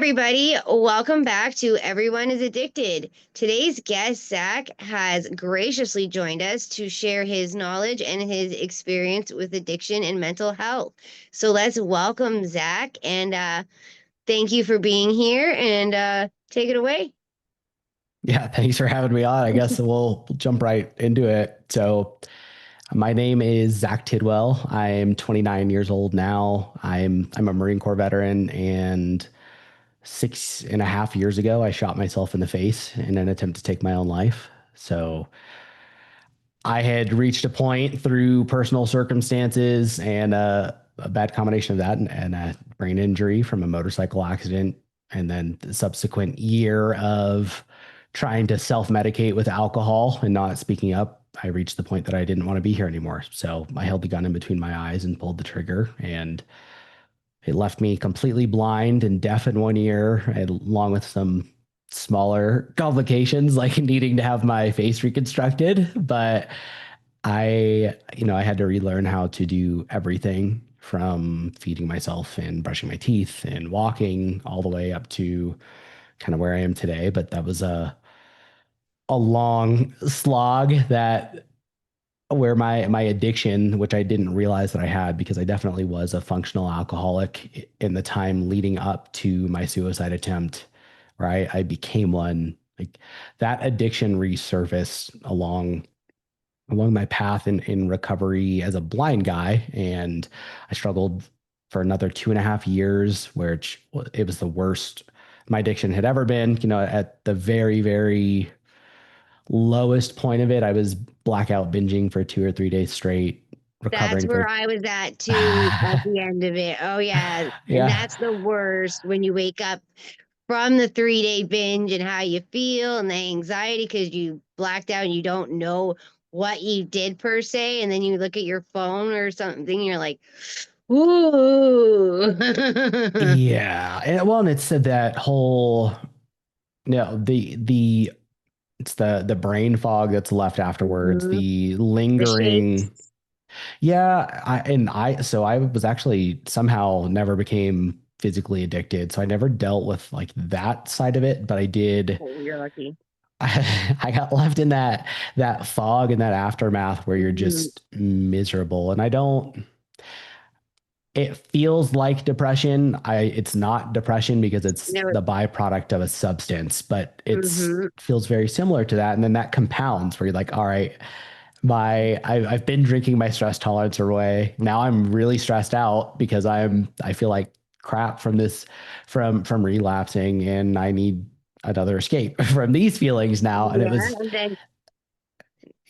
everybody. Welcome back to Everyone is Addicted. Today's guest, Zach, has graciously joined us to share his knowledge and his experience with addiction and mental health. So let's welcome Zach and thank you for being here and take it away. Yeah, thanks for having me on. I guess we'll jump right into it. So, my name is Zack Tidwell. I'm 29 years old now. I'm a Marine Corps veteran, and 6.5 years ago, I shot myself in the face in an attempt to take my own life. So, I had reached a point through personal circumstances and a bad combination of that and a brain injury from a motorcycle accident, and then the subsequent year of trying to self-medicate with alcohol and not speaking up. I reached the point that I didn't want to be here anymore. So I held the gun in between my eyes and pulled the trigger, and it left me completely blind and deaf in one ear, along with some smaller complications like needing to have my face reconstructed. But I had to relearn how to do everything from feeding myself and brushing my teeth and walking all the way up to kind of where I am today. But that was a long slog that where my addiction, which I didn't realize that I had, because I definitely was a functional alcoholic in the time leading up to my suicide attempt, where I became one. Like, that addiction resurfaced along my path in recovery as a blind guy, and I struggled for another 2.5 years, where it was the worst my addiction had ever been. At the very, very lowest point of it, I was blackout binging for 2 or 3 days straight, That's recovering where for I was at too at the end of it. Oh yeah. And yeah. that's the worst when you wake up from the 3 day binge and how you feel and the anxiety because you blacked out and you don't know what you did per se. And then you look at your phone or something, and you're like, ooh. Yeah. And it's that whole, the it's the brain fog that's left afterwards, Mhm. the The shakes. lingering. Yeah, so I was actually somehow never became physically addicted, so I never dealt with like that side of it, but I did. Oh, you're lucky. I got left in that fog and that aftermath where you're Mhm. just miserable, and I don't. It feels like depression. It's not depression because it's No. the byproduct of a substance, but it's Mhm. feels very similar to that, and then that compounds where you're like, all right, I've been drinking my stress tolerance away. Now I'm really stressed out because I feel like crap from this from relapsing, and I need another escape from these feelings now. And it Yeah. was And then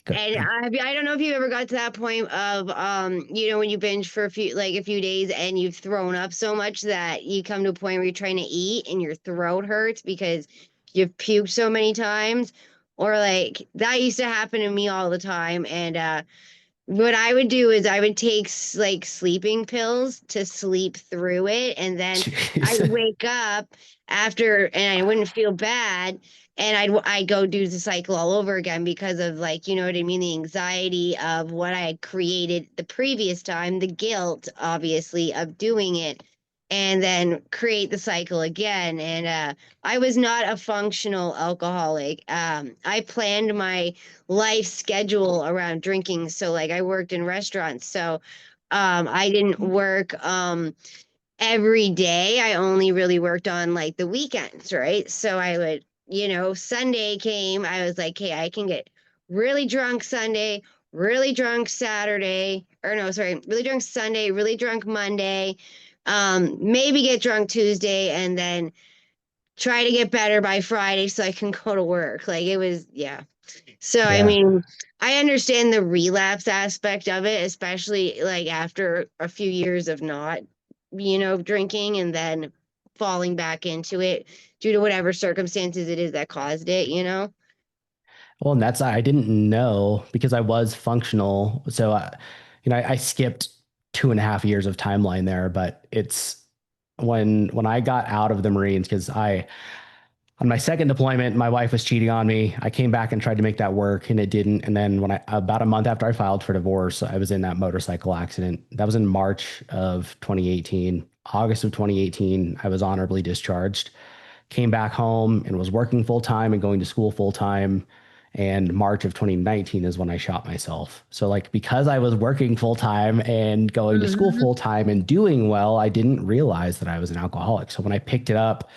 good. And I don't know if you ever got to that point of when you binge for a few days and you've thrown up so much that you come to a point where you're trying to eat and your throat hurts because you've puked so many times, or like that used to happen to me all the time. And what I would do is I would take like sleeping pills to sleep through it, and then I'd Jeez. wake up after, and I wouldn't feel bad, and I'd go do the cycle all over again because of, like, you know what I mean, the anxiety of what I had created the previous time, the guilt obviously of doing it, and then create the cycle again. And I was not a functional alcoholic. I planned my life schedule around drinking. So like I worked in restaurants. So I didn't work every day. I only really worked on like the weekends, right? So I would, Sunday came, I was like, hey, I can get really drunk Sunday, really drunk Saturday, or no, sorry, really drunk Sunday, really drunk Monday, maybe get drunk Tuesday, and then try to get better by Friday so I can go to work. Like it was, yeah. So, I Yeah. mean, I understand the relapse aspect of it, especially like after a few years of not, drinking and then falling back into it due to whatever circumstances it is that caused it. Well, and I didn't know because I was functional. So, I skipped 2.5 years of timeline there, but it's when I got out of the Marines, because on my second deployment, my wife was cheating on me. I came back and tried to make that work, and it didn't. And then about a month after I filed for divorce, I was in that motorcycle accident. That was in March of 2018. August of 2018, I was honorably discharged, came back home and was working full time and going to school full time. And March of 2019 is when I shot myself. So, like, because I was working full time and going to school Mm-hmm. full time and doing well, I didn't realize that I was an alcoholic. So, when I picked it up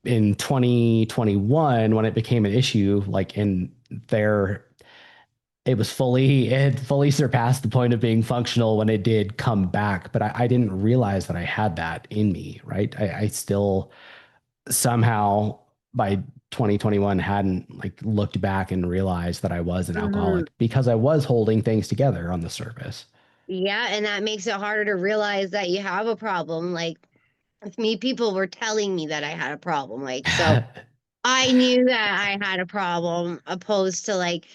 in 2021, when it became an issue, like, in there, it had fully surpassed the point of being functional when it did come back. But I didn't realize that I had that in me, right? I still somehow by 2021 hadn't like looked back and realized that I was an Mm-hmm. alcoholic because I was holding things together on the surface. Yeah, and that makes it harder to realize that you have a problem. Like with me, people were telling me that I had a problem. Like, so I knew that I had a problem, opposed to like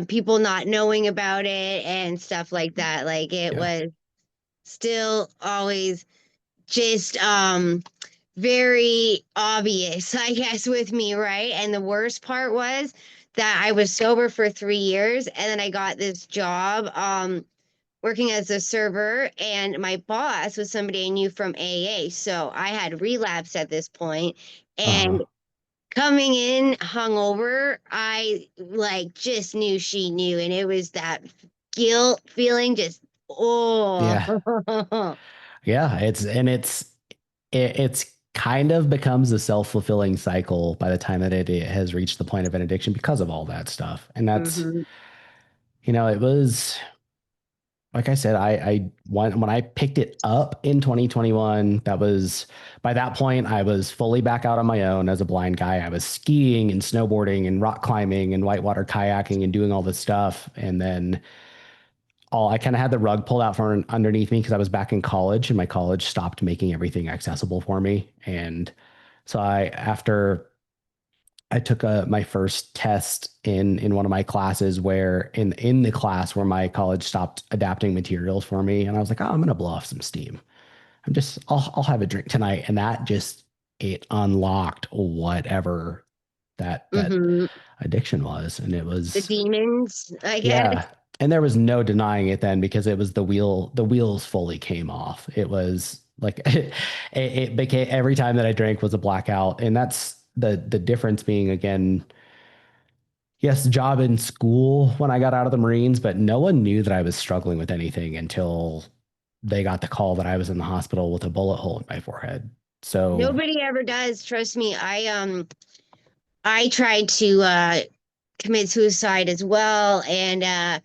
people not knowing about it and stuff like that. Like it Yeah. was still always just very obvious, I guess, with me, right? And the worst part was that I was sober for 3 years and then I got this job working as a server, and my boss was somebody I knew from AA. So I had relapsed at this point, and Uh-huh. coming in hungover, I like just knew she knew, and it was that guilt feeling, just oh. Yeah. Yeah. It's kind of becomes a self-fulfilling cycle by the time that it has reached the point of an addiction because of all that stuff. And that's, Hmm. it was like I said, when I picked it up in 2021, that was by that point I was fully back out on my own as a blind guy. I was skiing and snowboarding and rock climbing and whitewater kayaking and doing all this stuff. And then all I kind of had the rug pulled out from underneath me because I was back in college and my college stopped making everything accessible for me. And so after I took my first test in one of my classes where in the class where my college stopped adapting materials for me, and I was like, oh, I'm gonna blow off some steam. I'll have a drink tonight, and that just it unlocked whatever that Hmm. addiction was, and it The was demons, I guess. yeah. And there was no denying it then because it was the wheels fully came off. It was like it became every time that I drank was a blackout. And that's the difference being again, yes, job in school when I got out of the Marines, but no one knew that I was struggling with anything until they got the call that I was in the hospital with a bullet hole in my forehead. So Nobody ever does, trust me. I tried to commit suicide as well, and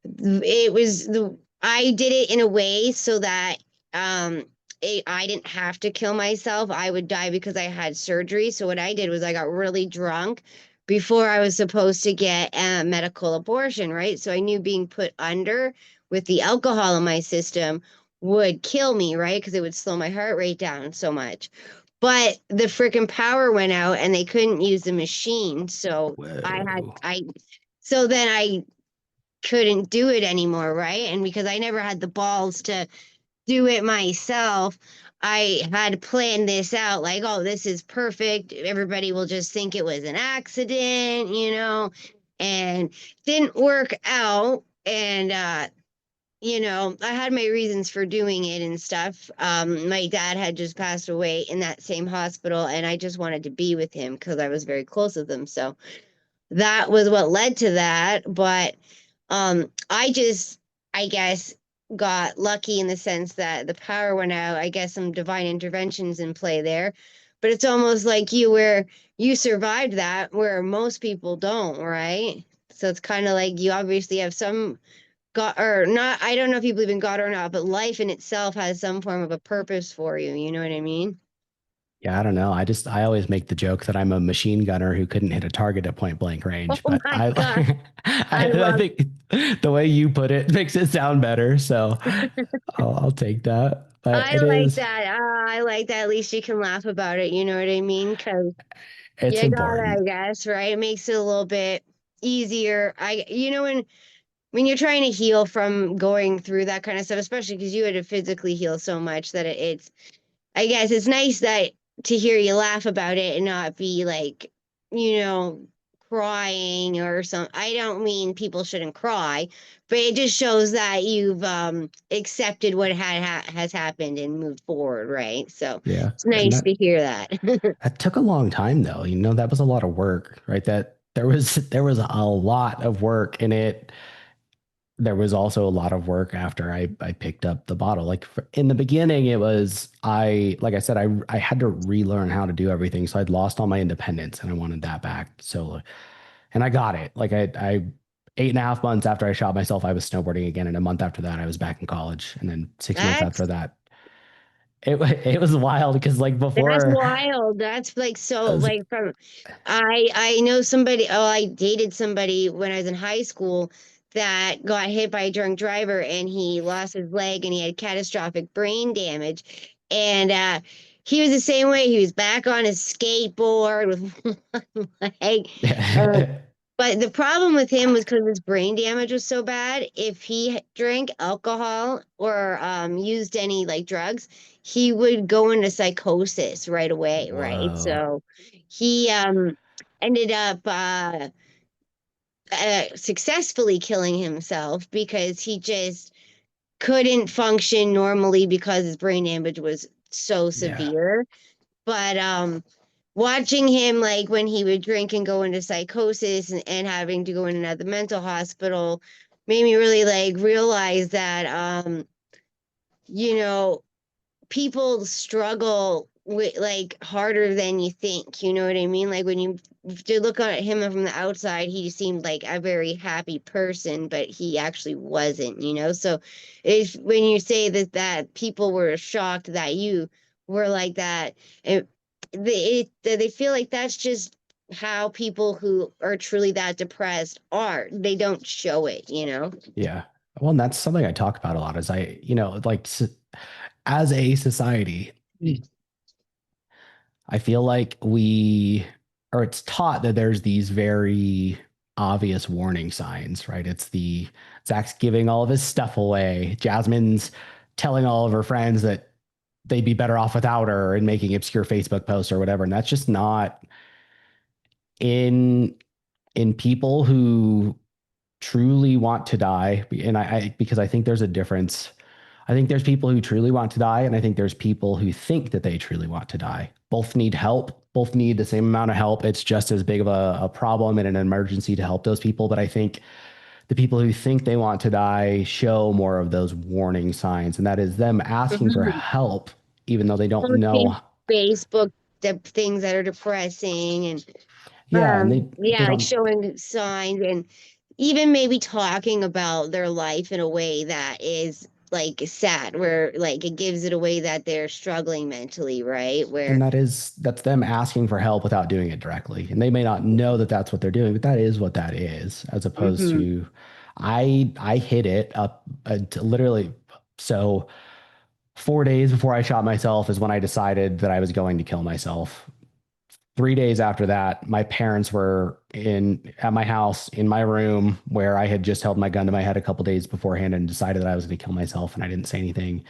it was the I did it in a way so that um I didn't have to kill myself. I would die because I had surgery. So what I did was I got really drunk before I was supposed to get a medical abortion, right? So I knew being put under with the alcohol in my system would kill me, right? Because it would slow my heart rate down so much. But the freaking power went out and they couldn't use the machine. So whoa. so then I couldn't do it anymore, right? And because I never had the balls to do it myself, I had planned this out like, oh, this is perfect. Everybody will just think it was an accident, and didn't work out. And, I had my reasons for doing it and stuff. My dad had just passed away in that same hospital, and I just wanted to be with him because I was very close with him. So that was what led to that. But I guess, got lucky in the sense that the power went out. I guess some divine interventions in play there. But it's almost like you where you survived that where most people don't, right? So it's kind of like you obviously have some God or not. I don't know if you believe in God or not, but life in itself has some form of a purpose for you. You know what I mean? Yeah, I don't know. I always make the joke that I'm a machine gunner who couldn't hit a target at point blank range, Oh but my God. I I love think the way you put it makes it sound better. So I'll take that. But I like that. I like that. At least you can laugh about it. You know what I mean? Because it's you gotta, I important. guess, right? It makes it a little bit easier. When you're trying to heal from going through that kind of stuff, especially because you had to physically heal so much that it's, I guess, it's nice that to hear you laugh about it and not be like, you know, crying or some. I don't mean people shouldn't cry, but it just shows that you've accepted what has happened and moved forward, right? So Yeah. it's And nice that to hear that. that took a long time though. That was a lot of work, right? That there was a lot of work in it. There was also a lot of work after I picked up the bottle. Like in the beginning, it was like I said, I had to relearn how to do everything. So I'd lost all my independence and I wanted that back. So, and I got it. Like I 8.5 months after I shot myself, I was snowboarding again. And a month after that, I was back in college. And then 6 months after That's that, it was wild because like That's before wild. That's like I so was, like from I know somebody, oh, I dated somebody when I was in high school that got hit by a drunk driver and he lost his leg and he had catastrophic brain damage. And he was the same way. He was back on his skateboard with one leg. Uh, but the problem with him was because his brain damage was so bad. If he drank alcohol or used any like drugs, he would go into psychosis right away, right? whoa, So he ended up successfully killing himself because he just couldn't function normally because his brain damage was so yeah. severe. But watching him like when he would drink and go into psychosis and having to go in another mental hospital made me really like realize that you know people struggle with like harder than you think. You know what I mean? Like when you to look at him from the outside, he seemed like a very happy person, but he actually wasn't. So if when you say that people were shocked that you were like that, they feel like that's just how people who are truly that depressed are. They don't show it. Yeah. Well, and that's something I talk about a lot is like as a society, I feel like or it's taught that there's these very obvious warning signs, right? It's the Zach's giving all of his stuff away. Jasmine's telling all of her friends that they'd be better off without her and making obscure Facebook posts or whatever. And that's just not in people who truly want to die. And because I think there's a difference. I think there's people who truly want to die, and I think there's people who think that they truly want to die. Both need help. Both need the same amount of help. It's just as big of a problem and an emergency to help those people. But I think the people who think they want to die show more of those warning signs, and that is them asking for Mhm. help, even though they don't Posting know. Facebook the things that are depressing and Yeah, and they yeah, like don't. showing signs and even maybe talking about their life in a way that is like sad, where like it gives it away that they're struggling mentally, right? And Where that's them asking for help without doing it directly. And they may not know that that's what they're doing, but that is what that is, as opposed hmm to I hit it up to literally. So 4 days before I shot myself is when I decided that I was going to kill myself. 3 days after that, my parents were in at my house in my room where I had just held my gun to my head a couple days beforehand and decided that I was going to kill myself, and I didn't say anything.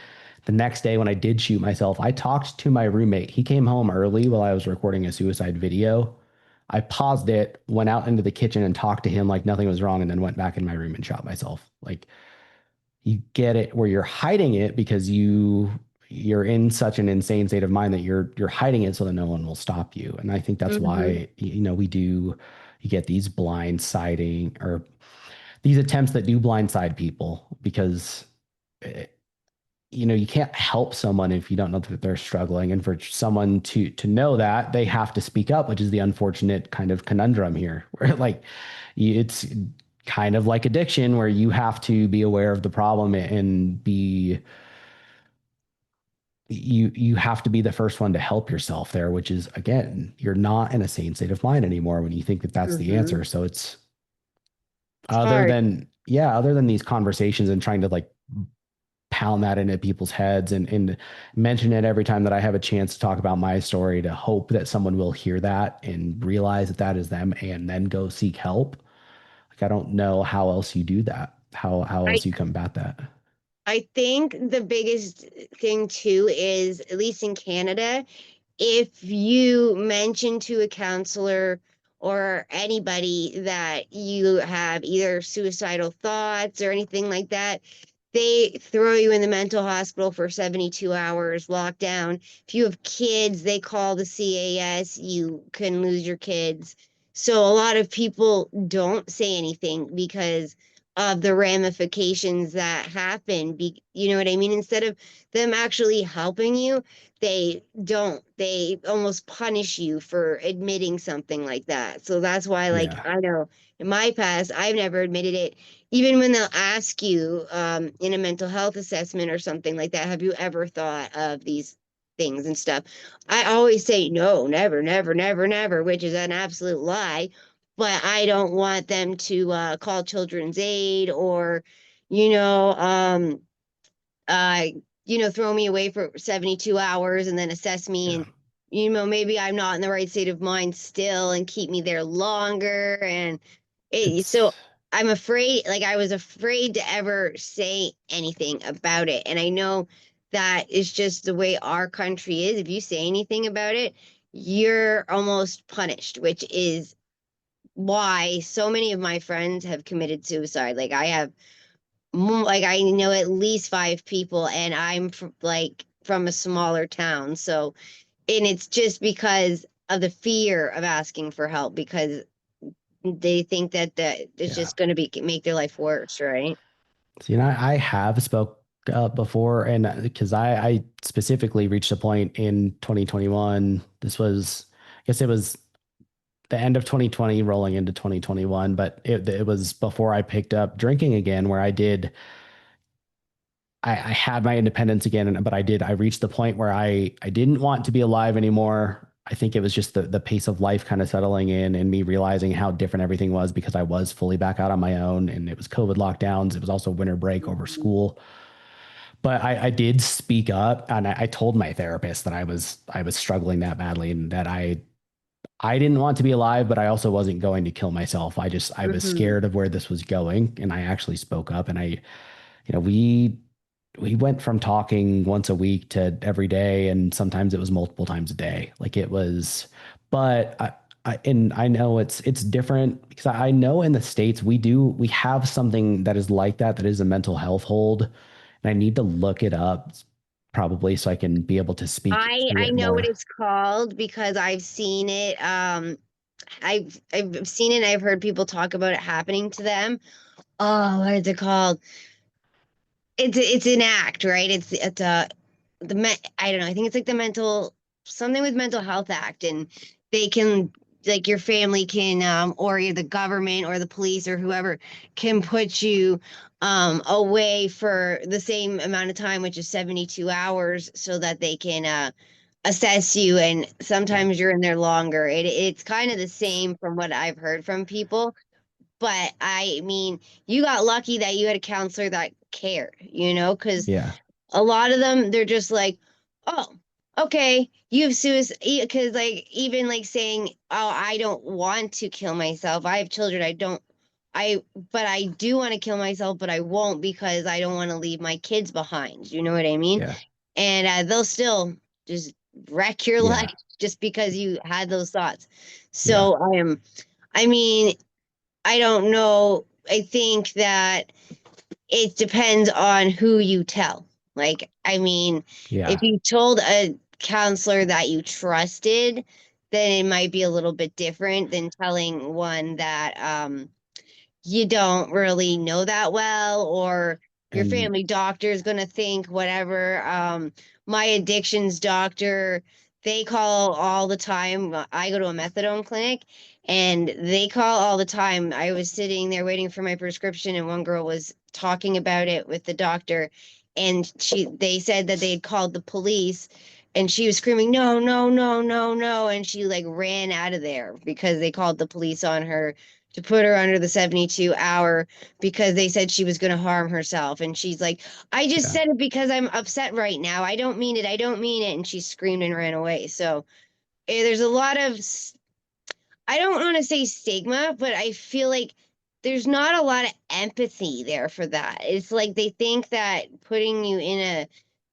The next day, when I did shoot myself, I talked to my roommate. He came home early while I was recording a suicide video. I paused it, went out into the kitchen and talked to him like nothing was wrong, and then went back in my room and shot myself. Like you get it where you're hiding it because you're in such an insane state of mind that you're hiding it so that no one will stop you. And I think that's hmm why you get these blindsiding or these attempts that do blindside people because eh, you can't help someone if you don't know that they're struggling, and for someone to know that, they have to speak up, which is the unfortunate kind of conundrum here where like it's kind of like addiction where you have to be aware of the problem and you have to be the first one to help yourself there, which is again, you're not in a sane state of mind anymore when you think that that's the hmm answer. So it's It's hard. other than these conversations and trying to like pound that into people's heads and mention it every time that I have a chance to talk about my story to hope that someone will hear that and realize that that is them and then go seek help. Like I don't know how else you do that. How I else you combat that? I think the biggest thing too is, at least in Canada, if you mention to a counselor or anybody that you have either suicidal thoughts or anything like that, they throw you in the mental hospital for 72 hours, locked down. If you have kids, they call the CAS, you can lose your kids. So a lot of people don't say anything because of the ramifications that happen. You know what I mean? Instead of them actually helping you, they don't. They almost punish you for admitting something like that. So that's why, like, Yeah. I know in my past, I've never admitted it. Even when they'll ask you in a mental health assessment or something like that, have you ever thought of these things and stuff? I always say no, never, never, never, never, which is an absolute lie. But I don't want them to call Children's Aid or, you know, uh, throw me away for 72 hours and then assess me Yeah. and, maybe I'm not in the right state of mind still and keep me there longer. And so It's I'm afraid, like I was afraid to ever say anything about it. And I know that is just the way our country is. If you say anything about it, you're almost punished, which is why so many of my friends have committed suicide. Like I have like I know at least five people, and I'm from a smaller town. So, and it's just because of the fear of asking for help because they think that it's yeah. just going to be make their life worse, right? So, I have spoke before, and because I specifically reached a point in 2021. This was, I guess it was the end of 2020 rolling into 2021, but it was before I picked up drinking again, where I had my independence again, but I reached the point where I didn't want to be alive anymore. I think it was just the pace of life kind of settling in and me realizing how different everything was because I was fully back out on my own, and it was COVID lockdowns. It was also winter break over school. But I did speak up, and I told my therapist that I was struggling that badly, and that I didn't want to be alive, but I also wasn't going to kill myself. I was Hmm. scared of where this was going, and I actually spoke up. And we went from talking once a week to every day, and sometimes it was multiple times a day. Like it was, but and I know it's different because I know in the States we have something that is like that is a mental health hold, and I need to look it up probably so I can be able to speak through I it know what more. it's called because I've seen it. I've seen it. And I've heard people talk about it happening to them. Oh, what is it called? It's an act, right? It's I don't know. I think it's like the mental something with mental health act, and they can like your family can or the government or the police or whoever can put you away for the same amount of time, which is 72 hours, so that they can assess you. And Yeah. sometimes you're in there longer. It's kind of the same from what I've heard from people. But I mean, you got lucky that you had a counselor that cared, because Yeah. a lot of them, they're just like, oh, okay, you have suicide. Because, like, even like saying, oh, I don't want to kill myself. I have children. I, but I do want to kill myself, but I won't because I don't want to leave my kids behind. You know what I mean? Yeah. And they'll still just wreck your Yeah. life just because you had those thoughts. Yeah. So I mean, I don't know. I think that it depends on who you tell. Like, I mean, if Yeah. you told a counselor that you trusted, then it might be a little bit different than telling one that you don't really know that well, or your And family doctor is going to think whatever. My addictions doctor, they call all the time. I go to a methadone clinic, and they call all the time. I was sitting there waiting for my prescription, and one girl was talking about it with the doctor, and they said that they had called the police, and she was screaming, no, no, no, no, no, and she like ran out of there because they called the police on her to put her under the 72-hour because they said she was going to harm herself. And she's like, I just yeah. said it because I'm upset right now. I don't mean it. I don't mean it. And she screamed and ran away. So there's a lot of, I don't want to say stigma, but I feel like there's not a lot of empathy there for that. It's like they think that putting you in a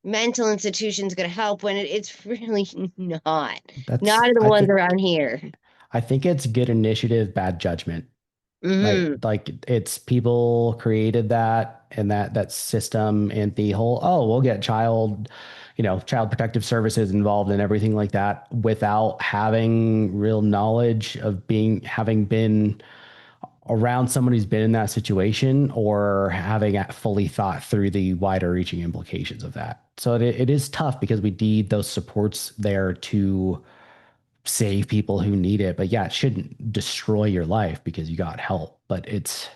mental institution is going to help when it's really not. That's Not the I ones think around here. I think it's good initiative, bad judgment. Hmm. Like it's people created that and that system and the whole, oh, we'll get child protective services involved and everything like that without having real knowledge of having been around someone who's been in that situation or having fully thought through the wider reaching implications of that. So it is tough because we need those supports there to save people who need it. But yeah, it shouldn't destroy your life because you got help. But it's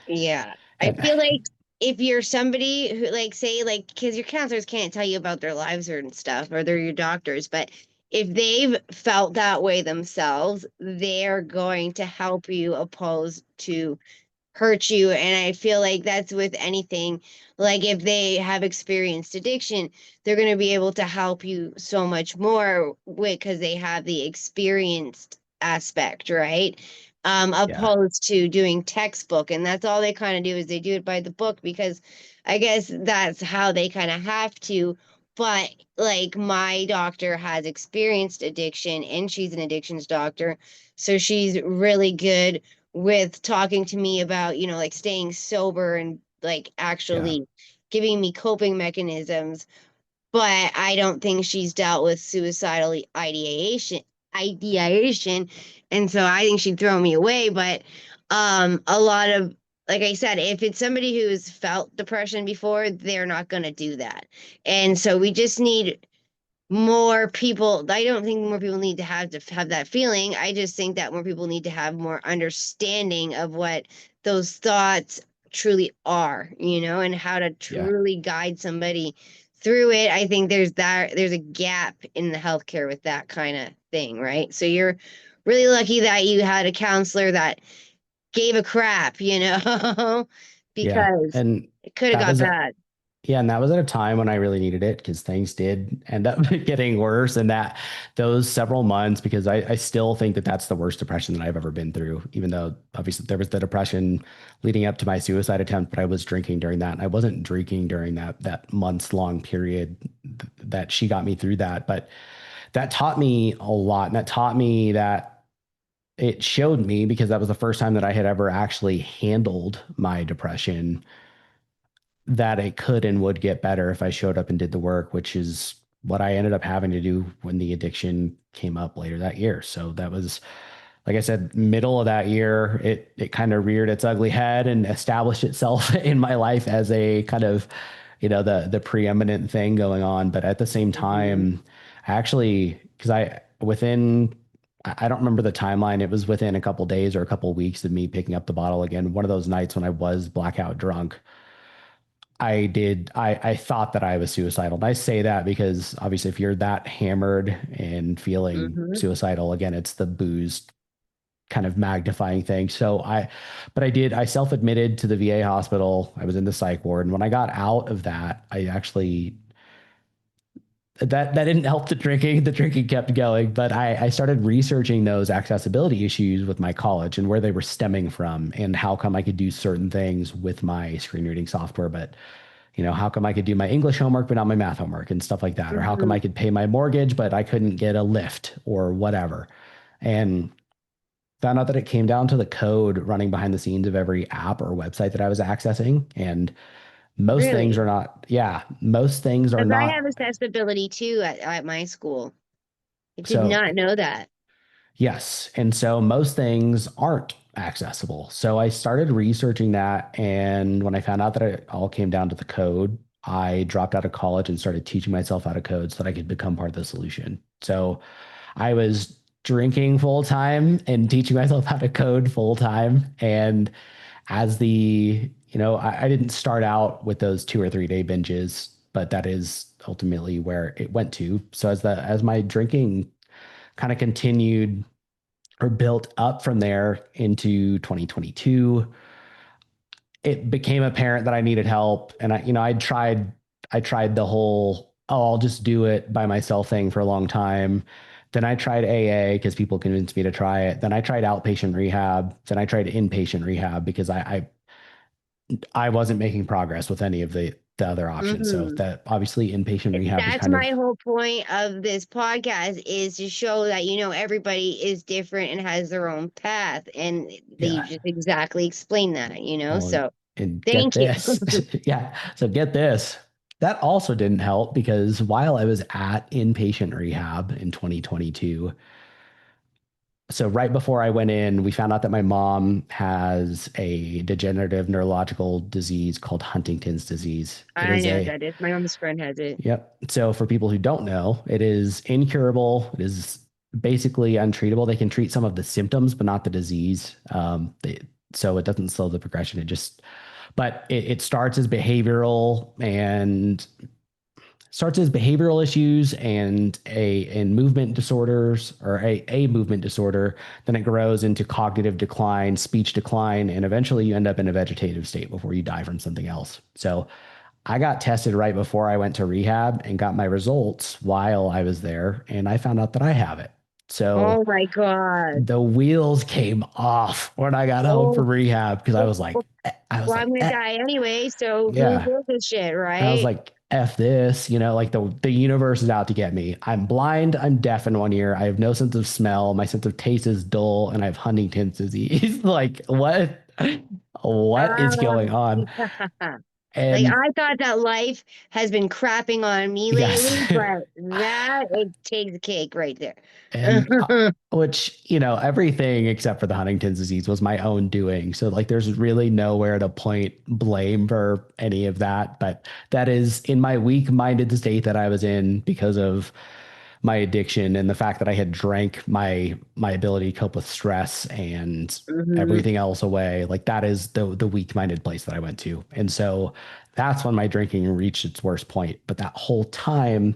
Yeah. I and feel like if you're somebody who, like, say, like, because your counselors can't tell you about their lives or and stuff, or they're your doctors, but if they've felt that way themselves, they're going to help you opposed to hurt you. And I feel like that's with anything. Like if they have experienced addiction, they're going to be able to help you so much more with because they have the experienced aspect, right? yeah, Opposed to doing textbook. And that's all they kind of do is they do it by the book because I guess that's how they kind of have to. But like my doctor has experienced addiction and she's an addictions doctor. So she's really good with talking to me about, like staying sober and like yeah, actually giving me coping mechanisms. But I don't think she's dealt with suicidal ideation. And so I think she'd throw me away. But a lot of, like I said, if it's somebody who's felt depression before, they're not going to do that. And so we just need more people. I don't think more people need to have that feeling. I just think that more people need to have more understanding of what those thoughts truly are, and how to yeah, truly guide somebody through it. I think there's a gap in the healthcare with that kind of thing, right? So you're really lucky that you had a counselor that gave a crap, yeah. because And it could have that got was bad. yeah, and that was at a time when I really needed it because things did end up getting worse. And that those several months, because I still think that that's the worst depression that I've ever been through, even though obviously there was the depression leading up to my suicide attempt, but I was drinking during that. And I wasn't drinking during that months long period that she got me through that. But that taught me a lot. And that taught me that it showed me because that was the first time that I had ever actually handled my depression that it could and would get better if I showed up and did the work, which is what I ended up having to do when the addiction came up later that year. So that was, like I said, middle of that year, it kind of reared its ugly head and established itself in my life as a kind of, the preeminent thing going on. But at the same Mhm. time, I actually, because I don't remember the timeline. It was within a couple days or a couple weeks of me picking up the bottle again. One of those nights when I was blackout drunk, I thought that I was suicidal. And I say that because obviously if you're that hammered and feeling Mhm. suicidal, again, it's the booze kind of magnifying thing. I self-admitted to the VA hospital. I was in the psych ward. And when I got out of that, that didn't help the drinking. The drinking kept going, but I started researching those accessibility issues with my college and where they were stemming from and how come I could do certain things with my screen reading software, but how come I could do my English homework, but not my math homework and stuff like that? Or how come I Mhm. could pay my mortgage, but I couldn't get a lift or whatever? And found out that it came down to the code running behind the scenes of every app or website that I was accessing. And Really? most things are Because I have not. accessibility too at my school. I did So not know that. yes. And so most things aren't accessible. So I started researching that. And when I found out that it all came down to the code, I dropped out of college and started teaching myself how to code so that I could become part of the solution. So I was drinking full time and teaching myself how to code full time. And as I didn't start out with those 2 or 3 day binges, but that is ultimately where it went to. So as my drinking kind of continued or built up from there into 2022, it became apparent that I needed help. And I tried the whole, oh, I'll just do it by myself thing for a long time. Then I tried AA because people convinced me to try it. Then I tried outpatient rehab. Then I tried inpatient rehab because I wasn't making progress with any of the other option. So Hmm. that obviously inpatient rehab is That's kind my of, whole point of this podcast is to show that, everybody is different and has their own path. And they yeah. just exactly explain that, Well, So and get thank you. this. Yeah. So get this. That also didn't help because while I was at inpatient rehab in 2022, so right before I went in, we found out that my mom has a degenerative neurological disease called Huntington's disease. It I is know what a, that is. My mom's friend has it. yep. So for people who don't know, it is incurable. It is basically untreatable. They can treat some of the symptoms, but not the disease. So it doesn't slow the progression. But it starts as behavioral issues and movement disorders or a movement disorder. Then it grows into cognitive decline, speech decline, and eventually you end up in a vegetative state before you die from something else. So I got tested right before I went to rehab and got my results while I was there, and I found out that I have it. So Oh my God. the wheels came off when I got home Oh, from rehab because I oh, was like, oh, well, I'm gonna die anyway, so who yeah. gives a shit, And I was right? like, F this, like the universe is out to get me. I'm blind, I'm deaf in one ear, I have no sense of smell, my sense of taste is dull, and I have Huntington's disease. Like, what is going Um, on? like And I thought that life has been crapping on me yes, lately, but that it takes a cake right there. and which, everything except for the Huntington's disease was my own doing. So like there's really nowhere to point blame for any of that, but that is in my weak-minded state that I was in because of my addiction and the fact that I had drank my ability to cope with stress and Hmm. everything else away. Like that is the weak-minded place that I went to. And so that's when my drinking reached its worst point. But that whole time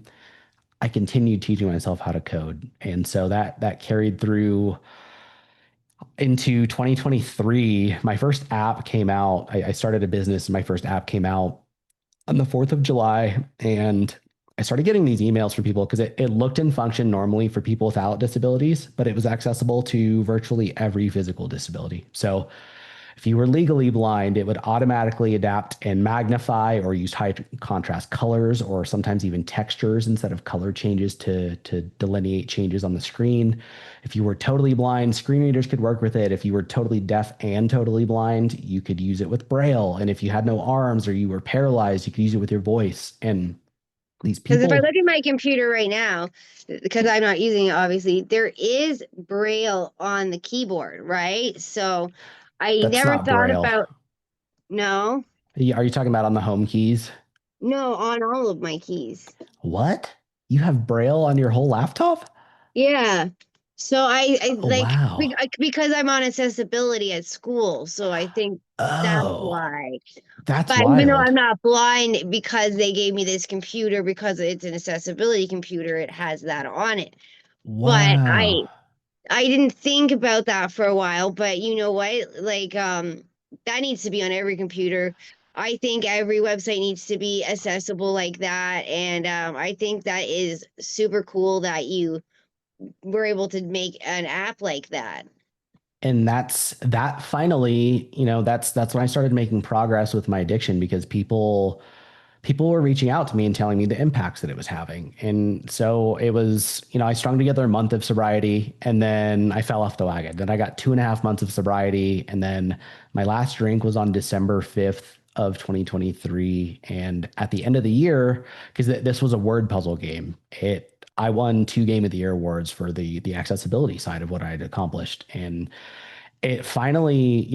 I continued teaching myself how to code. And so that carried through into 2023. My first app came out. I started a business and my first app came out on the 4th of July. And I started getting these emails from people because it looked and functioned normally for people without disabilities, but it was accessible to virtually every physical disability. So if you were legally blind, it would automatically adapt and magnify or use high contrast colors or sometimes even textures instead of color changes to delineate changes on the screen. If you were totally blind, screen readers could work with it. If you were totally deaf and totally blind, you could use it with Braille. And if you had no arms or you were paralyzed, you could use it with your voice. And these Because if I people, look at my computer right now, because I'm not using it, obviously, there is Braille on the keyboard, right? So I that's never not thought Braille. about, no, Are you talking about on the home keys? no, on all of my keys. What? You have Braille on your whole laptop? Yeah. So I Oh, like wow. because I'm on accessibility at school, so I think that's Oh, why. that's But even though I'm wild. not blind, because they gave me this computer because it's an accessibility computer, it has that on it. But Wow. I didn't think about that for a while, but you know what? Like that needs to be on every computer. I think every website needs to be accessible like that, and I think that is super cool that you were able to make an app like that. And that finally, that's when I started making progress with my addiction because people were reaching out to me and telling me the impacts that it was having. And so it was, I strung together a month of sobriety and then I fell off the wagon. Then I got 2.5 months of sobriety. And then my last drink was on December 5th of 2023. And at the end of the year, because this was a word puzzle game, I won 2 Game of the Year awards for the accessibility side of what I had accomplished. And it finally,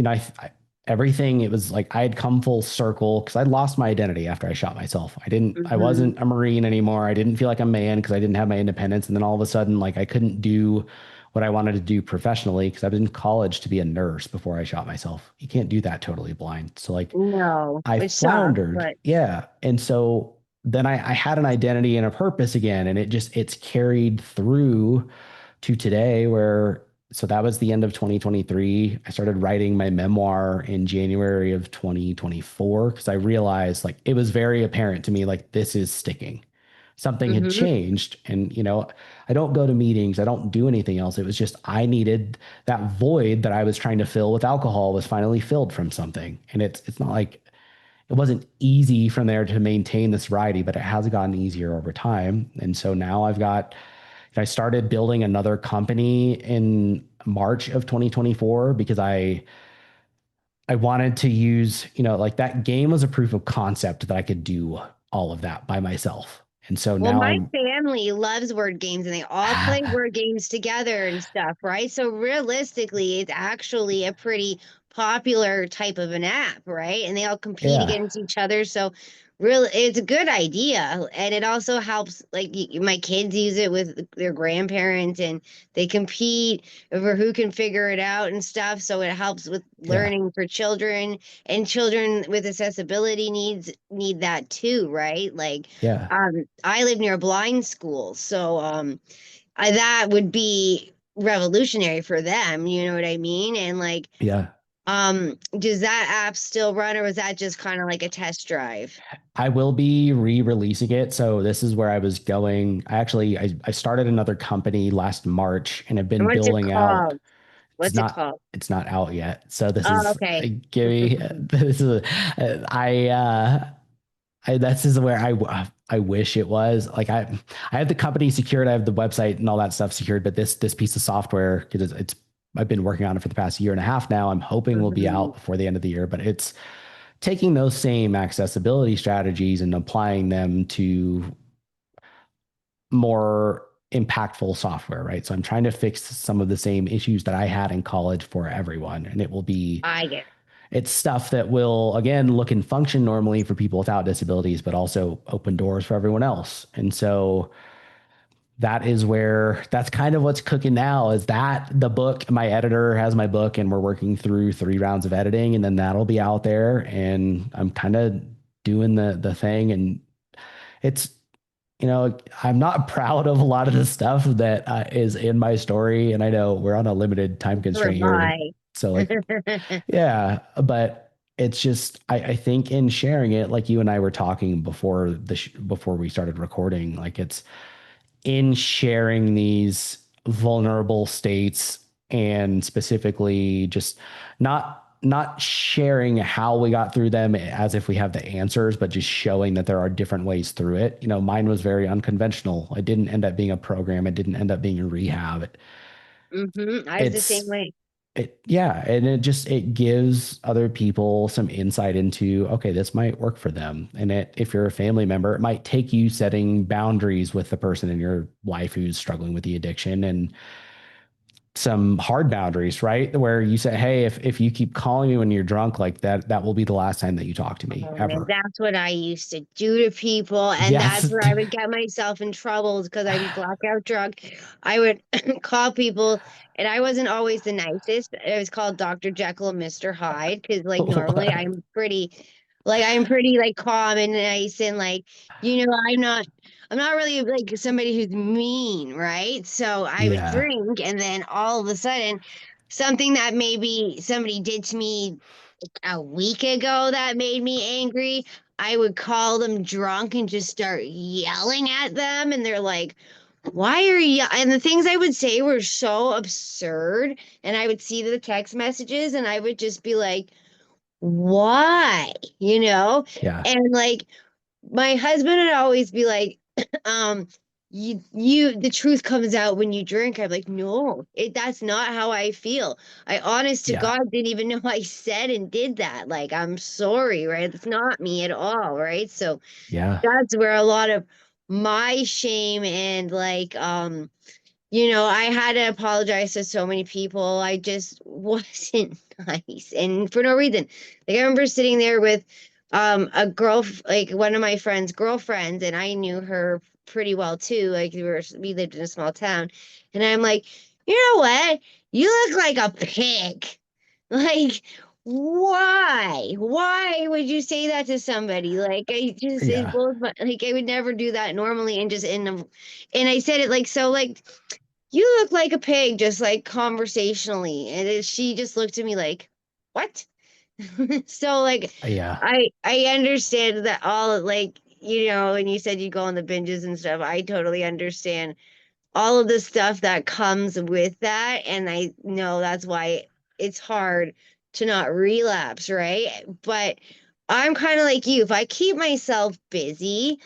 everything, it was like I had come full circle because I lost my identity after I shot myself. I Hmm. wasn't a Marine anymore. I didn't feel like a man because I didn't have my independence. And then all of a sudden, like I couldn't do what I wanted to do professionally because I was in college to be a nurse before I shot myself. You can't do that totally blind. So like No, I it sucks, floundered. but Yeah. And so then I had an identity and a purpose again. And it's carried through to today where so that was the end of 2023. I started writing my memoir in January of 2024 because I realized like it was very apparent to me like this is sticking. Something had hmm. changed and I don't go to meetings, I don't do anything else. It was just I needed that void that I was trying to fill with alcohol was finally filled from something. And it's not like it wasn't easy from there to maintain the sobriety, but it has gotten easier over time. And so now I started building another company in March of 2024 because I wanted to use, like that game was a proof of concept that I could do all of that by myself. And so Well, now my I'm, family loves word games and they all play word games together and stuff, right? So realistically, it's actually a pretty popular type of an app, right? And they all compete yeah, against each other. So really, it's a good idea. And it also helps, like my kids use it with their grandparents and they compete over who can figure it out and stuff. So it helps with yeah, learning for children, and children with accessibility needs need that too, right? Like, yeah, I live near a blind school, so that would be revolutionary for them. You know what I mean? And like, yeah. does that app still run, or was that just kind of like a test drive? I will be re-releasing it. So this is where I was going. I started another company last March and have And been what's it building out. called? It's What's it not called? it's not out yet. So this Oh, is okay. give me this is this is where I wish it was like I have the company secured, I have the website and all that stuff secured, but this piece of software, because it's I've been working on it for the past year and a half now. I'm hoping will be out Mhm. before the end of the year, but it's taking those same accessibility strategies and applying them to more impactful software, right? So I'm trying to fix some of the same issues that I had in college for everyone, and it will be I get it. it's stuff that will again look and function normally for people without disabilities, but also open doors for everyone else. And so that's kind of what's cooking now is that the book, my editor has my book and we're working through 3 rounds of editing and then that'll be out there and I'm kind of doing the thing. And it's, I'm not proud of a lot of the stuff that is in my story. And I know we're on a limited time Or constraint here. my. So like, yeah, but it's just I think in sharing it, like you and I were talking before before we started recording, like it's in sharing these vulnerable states and specifically just not sharing how we got through them as if we have the answers, but just showing that there are different ways through it. Mine was very unconventional. It didn't end up being a program. It didn't end up being a rehab. I was the same It's way. yeah, and it gives other people some insight into, okay, this might work for them. And if you're a family member, it might take you setting boundaries with the person in your life who's struggling with the addiction and some hard boundaries, right? Where you say, hey, if you keep calling me when you're drunk like that, that will be the last time that you talk to me Oh man, ever. that's what I used to do to people, and that's Yes. where I would get myself in trouble because I'm blackout drunk. I would call people, and I wasn't always the nicest. It was called Dr. Jekyll and Mr. Hyde because, like, normally I'm pretty like calm and nice, and like, I'm not really like somebody who's mean, right? So I would Yeah. drink, and then all of a sudden, something that maybe somebody did to me a week ago that made me angry, I would call them drunk and just start yelling at them. And they're like, why are you? And the things I would say were so absurd. And I would see the text messages and I would just be like, why? You know? Yeah. And like, my husband would always be like, um, the truth comes out when you drink. I'm like, no, that's not how I feel. I honest to Yeah. God didn't even know I said and did that. Like, I'm sorry, right? It's not me at all, right? So Yeah. that's where a lot of my shame and like I had to apologize to so many people. I just wasn't nice and for no reason. Like I remember sitting there with a girl like one of my friend's girlfriends and I knew her pretty well too. Like we lived in a small town. And I'm like, "You know what? You look like a pig." Like why? Why would you say that to somebody? Like I just it Yeah. blows my like I would never do that normally and just in a and I said it like so like you look like a pig, just like conversationally. And she just looked at me like, what? So like Yeah. I understand that all like, when you said you go on the binges and stuff, I totally understand all of the stuff that comes with that. And I know that's why it's hard to not relapse, right? But I'm kind of like you. If I keep myself busy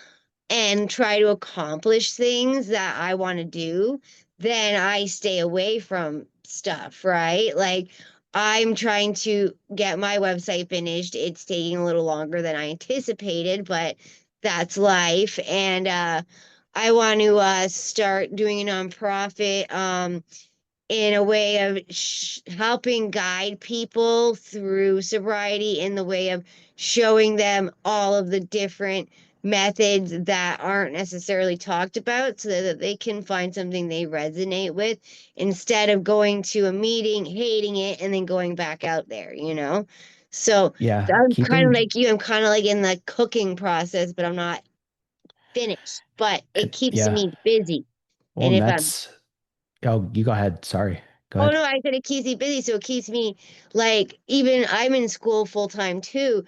and try to accomplish things that I want to do, then I stay away from stuff, right? Like I'm trying to get my website finished. It's taking a little longer than I anticipated, but that's life. And I want to start doing a nonprofit. In a way of helping guide people through sobriety in the way of showing them all of the different methods that aren't necessarily talked about so that they can find something they resonate with instead of going to a meeting, hating it, and then going back out there, you know? So Yeah, I'm kind of keeping like you. I'm kind of like in the cooking process, but I'm not finished. But it keeps yeah. me busy. Well, And and if I'm that's oh, you go ahead. Sorry. Go Oh ahead. no, I said it keeps me busy, so it keeps me like even I'm in school full time too.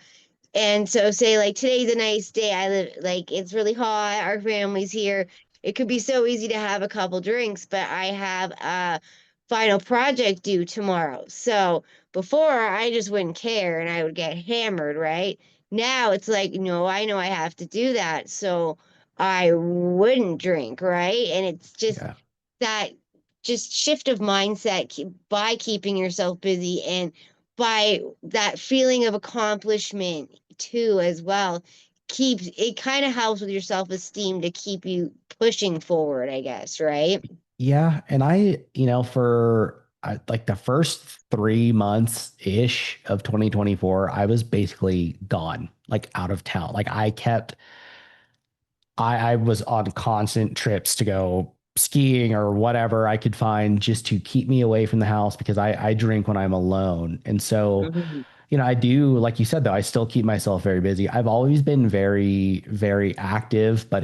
And so say like today's a nice day. I live like it's really hot, our family's here. It could be so easy to have a couple drinks, but I have a final project due tomorrow. So before I just wouldn't care and I would get hammered, right? Now it's like, no, I know I have to do that. So I wouldn't drink, right? And it's just Yeah. that just shift of mindset by keeping yourself busy and by that feeling of accomplishment too as well keeps it kind of helps with your self-esteem to keep you pushing forward, I guess, right? Yeah, and for like the first 3 months ish of 2024, I was basically gone, like out of town. Like I was on constant trips to go skiing or whatever I could find just to keep me away from the house because I drink when I'm alone. And so, Mhm. I do, like you said, though, I still keep myself very busy. I've always been very, very active, but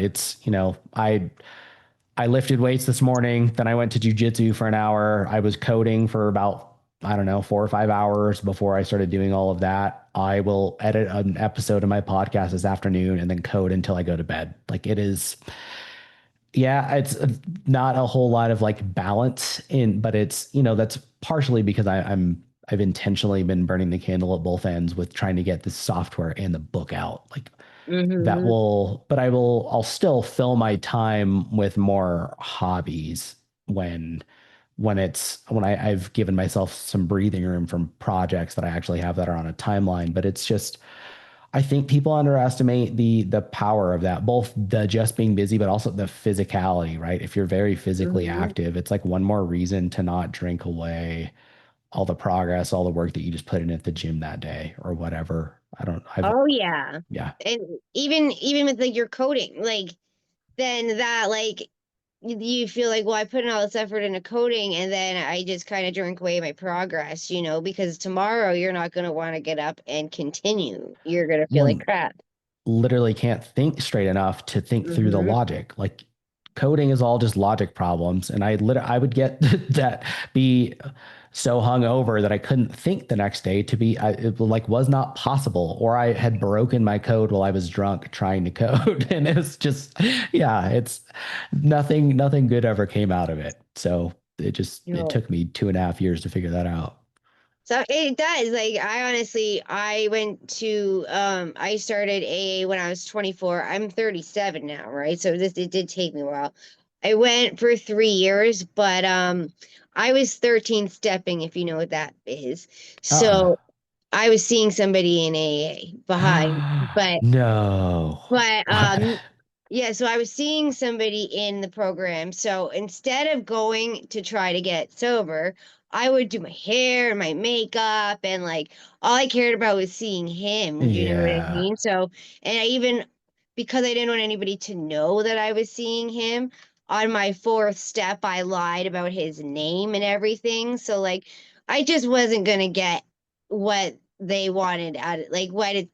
I lifted weights this morning. Then I went to jujitsu for an hour. I was coding for about, I don't know, 4 or 5 hours before I started doing all of that. I will edit an episode of my podcast this afternoon and then code until I go to bed. Like it is, yeah, it's not a whole lot of like balance in, but it's, that's partially because I've intentionally been burning the candle at both ends with trying to get the software and the book out. Like Mhm. but I'll still fill my time with more hobbies when I've given myself some breathing room from projects that I actually have that are on a timeline. But it's just, I think people underestimate the power of that, both the just being busy, but also the physicality, right? If you're very physically Mhm. active, it's like one more reason to not drink away all the progress, all the work that you just put in at the gym that day or whatever. Oh yeah. Yeah. And even with like your coding, like then that like you feel like, well, I put in all this effort into coding and then I just kind of drink away my progress, you know, because tomorrow you're not going to want to get up and continue. You're going to feel like One crap. literally can't think straight enough to think through the Hmm. logic. Like coding is all just logic problems, and I would get that be so hungover that I couldn't think the next day to be it like was not possible, or I had broken my code while I was drunk trying to code, and it's just yeah, it's nothing good ever came out of it. So it No. took me 2.5 years to figure that out. So it does. Like I honestly, I went to I started AA when I was 24. I'm 37 now, right? So this it did take me a while. I went for 3 years, but I was 13 stepping, if you know what that is. Uh-uh. So I was seeing somebody in AA behind, but No. but What? yeah, so I was seeing somebody in the program. So instead of going to try to get sober, I would do my hair and my makeup and like all I cared about was seeing him. Do you know what I Yeah. mean? So and I even because I didn't want anybody to know that I was seeing him, on my fourth step I lied about his name and everything. So like I just wasn't gonna get what they wanted out of like what it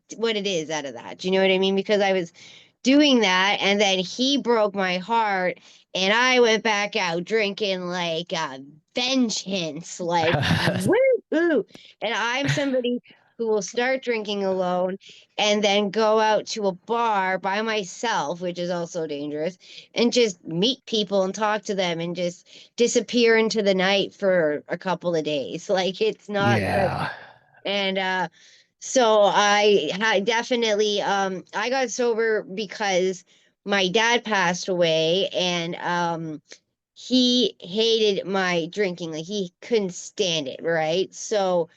is out of that. Do you know what I mean? Because I was doing that and then he broke my heart and I went back out drinking like vengeance, like woo hoo. And I'm somebody who will start drinking alone and then go out to a bar by myself, which is also dangerous, and just meet people and talk to them and just disappear into the night for a couple of days. Like it's not good. Yeah. And So definitely I got sober because my dad passed away, and he hated my drinking. Like he couldn't stand it, right? So